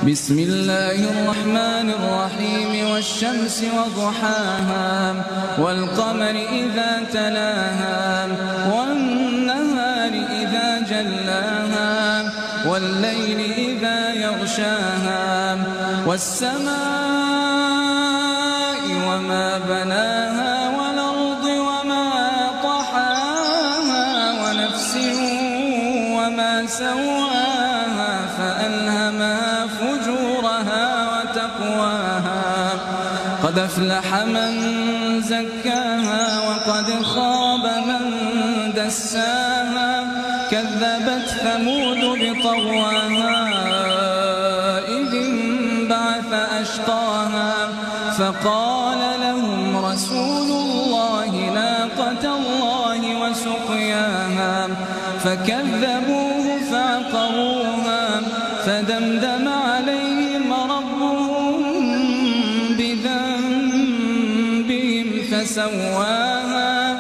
بسم الله الرحمن الرحيم والشمس وضحاها والقمر إذا تلاها والنهار إذا جلاها والليل إذا يغشاها والسماء وما بناها والأرض وما طحاها ونفس وما سواها فألهمها فجورها وتقواها قد أفلح من زكاها وقد خاب من دساها كذبت ثمود بطغواها إذ انبعث أشقاها فقال لهم رسول الله ناقة الله وسقياها فكذبوه فعقروها فدمدم عليهم ربهم بذنبهم فسواها